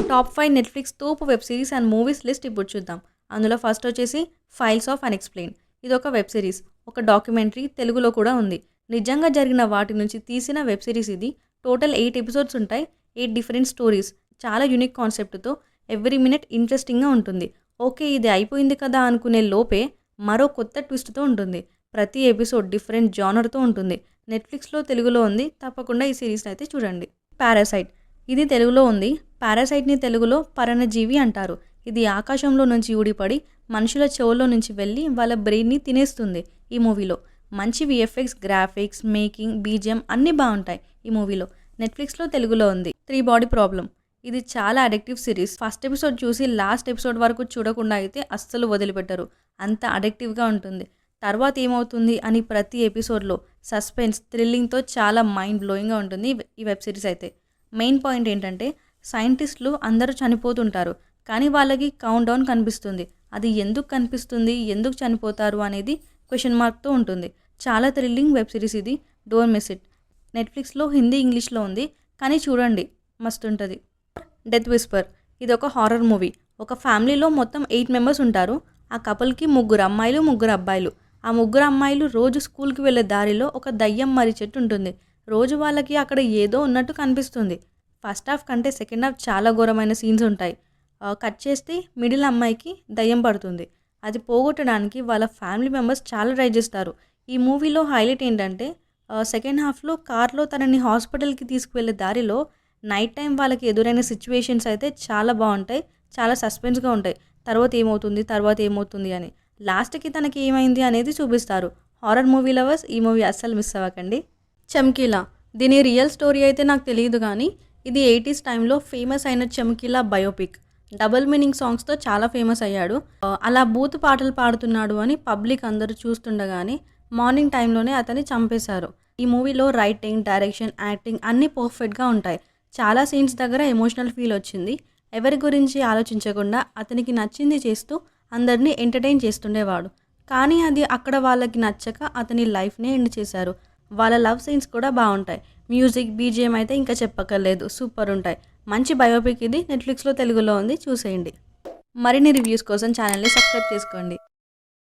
Top 5 Netflix తోపు web series and movies list ఇప్పుడు చూద్దాం. అందులో ఫస్ట్ వచ్చేసి 'ఫైల్స్ ఆఫ్ అన్‌ఎక్స్‌ప్లెయిన్డ్'. ఇదొక వెబ్ సిరీస్. ఒక డాక్యుమెంటరీ తెలుగులో కూడా ఉంది. నిజంగా జరిగిన వాటి నుంచి తీసిన వెబ్ సిరీస్ ఇది. టోటల్ 8 ఎపిసోడ్స్ ఉంటాయి. 8 డిఫరెంట్ స్టోరీస్. చాలా యూనిక్ కాన్సెప్ట్‌తో ఎవ్రీ మినిట్ ఇంట్రెస్టింగ్‌గా ఉంటుంది. ఓకే, ఇది అయిపోయింది కదా అనుకునే లోపే మరో కొత్త ట్విస్ట్‌తో ఉంటుంది. ప్రతి ఎపిసోడ్ డిఫరెంట్ జానర్‌తో ఉంటుంది. నెట్‌ఫ్లిక్స్‌లో తెలుగులో ఉంది. తప్పకుండా ఈ సిరీస్‌ని అయితే చూడండి. 'పారాసైట్' ఇది తెలుగులో ఉంది. పారాసైట్‌ని తెలుగులో పరన్నజీవి అంటారు. ఇది ఆకాశంలో నుంచి ఊడిపడి మనుషుల చెవుల్లో నుంచి వెళ్ళి వాళ్ళ బ్రెయిన్‌ని తినేస్తుంది. ఈ మూవీలో మంచి వీఎఫ్ఎక్స్, గ్రాఫిక్స్, మేకింగ్, బీజిఎం అన్నీ బాగుంటాయి ఈ మూవీలో. నెట్‌ఫ్లిక్స్‌లో తెలుగులో ఉంది. 3 బాడీ ప్రాబ్లమ్ ఇది చాలా అడిక్టివ్ సిరీస్. ఫస్ట్ ఎపిసోడ్ చూసి లాస్ట్ ఎపిసోడ్ వరకు చూడకుండా అయితే అస్సలు వదిలిపెట్టరు. అంత అడిక్టివ్‌గా ఉంటుంది. తర్వాత ఏమవుతుంది అని ప్రతి ఎపిసోడ్లో సస్పెన్స్, థ్రిల్లింగ్‌తో చాలా మైండ్ బ్లోయింగ్‌గా ఉంటుంది ఈ వెబ్ సిరీస్ అయితే. మెయిన్ పాయింట్ ఏంటంటే సైంటిస్టులు అందరూ చనిపోతుంటారు. కానీ వాళ్ళకి కౌంట్ డౌన్ కనిపిస్తుంది. అది ఎందుకు కనిపిస్తుంది, ఎందుకు చనిపోతారు అనేది క్వెషన్ మార్క్‌తో ఉంటుంది. చాలా థ్రిల్లింగ్ వెబ్ సిరీస్ ఇది. Don't miss it. నెట్‌ఫ్లిక్స్‌లో హిందీ, ఇంగ్లీష్‌లో ఉంది. కానీ చూడండి, మస్తుంటది. 'డెత్ విస్పర్' ఇదొక హారర్ మూవీ. ఒక ఫ్యామిలీలో మొత్తం 8 మెంబర్స్ ఉంటారు. ఆ కపుల్‌కి 3 అమ్మాయిలు, 3 అబ్బాయిలు. ఆ 3 అమ్మాయిలు రోజు స్కూల్‌కి వెళ్ళే దారిలో ఒక దయ్యం మర్రి చెట్టు ఉంటుంది. రోజు వాళ్ళకి అక్కడ ఏదో ఉన్నట్టు కనిపిస్తుంది. ఫస్ట్ హాఫ్ కంటే సెకండ్ హాఫ్ చాలా ఘోరమైన సీన్స్ ఉంటాయి. కట్ చేస్తే మిడిల్ అమ్మాయికి దయ్యం పడుతుంది. అది పోగొట్టడానికి వాళ్ళ ఫ్యామిలీ మెంబర్స్ చాలా ట్రై చేస్తారు. ఈ మూవీలో హైలైట్ ఏంటంటే సెకండ్ హాఫ్లో కార్లో తనని హాస్పిటల్‌కి తీసుకువెళ్ళే దారిలో నైట్ టైం వాళ్ళకి ఎదురైన సిచ్యువేషన్స్ అయితే చాలా బాగుంటాయి. చాలా సస్పెన్స్‌గా ఉంటాయి. తర్వాత ఏమవుతుంది అని. లాస్ట్‌కి తనకి ఏమైంది అనేది చూపిస్తారు. హారర్ మూవీ లవర్స్ ఈ మూవీ అస్సలు మిస్ అవ్వకండి. 'చమ్కీలా' దీని రియల్ స్టోరీ అయితే నాకు తెలియదు కానీ ఇది 80s టైంలో ఫేమస్ అయిన చమ్కీలా బయోపిక్. డబుల్ మీనింగ్ సాంగ్స్తో చాలా ఫేమస్ అయ్యాడు. అలా బూత్ పాటలు పాడుతున్నాడు అని పబ్లిక్ అందరూ చూస్తుండగానే మార్నింగ్ టైంలోనే అతన్ని చంపేశారు. ఈ మూవీలో రైటింగ్, డైరెక్షన్, యాక్టింగ్ అన్నీ పర్ఫెక్ట్గా ఉంటాయి. చాలా సీన్స్ దగ్గర ఎమోషనల్ ఫీల్ వచ్చింది. ఎవరి గురించి ఆలోచించకుండా అతనికి నచ్చింది చేస్తూ అందరినీ ఎంటర్టైన్ చేస్తుండేవాడు. కానీ అది అక్కడ వాళ్ళకి నచ్చక అతని లైఫ్నే ఎండ్ చేశారు. వాళ్ళ లవ్ సీన్స్ కూడా బాగుంటాయి. మ్యూజిక్, బీజిఎం అయితే ఇంకా చెప్పక్కర్లేదు, సూపర్ ఉంటాయి. మంచి బయోపిక్ ఇది. నెట్‌ఫ్లిక్స్‌లో తెలుగులో ఉంది, చూసేయండి. మరిన్ని రివ్యూస్ కోసం ఛానల్ని సబ్స్క్రైబ్ చేసుకోండి.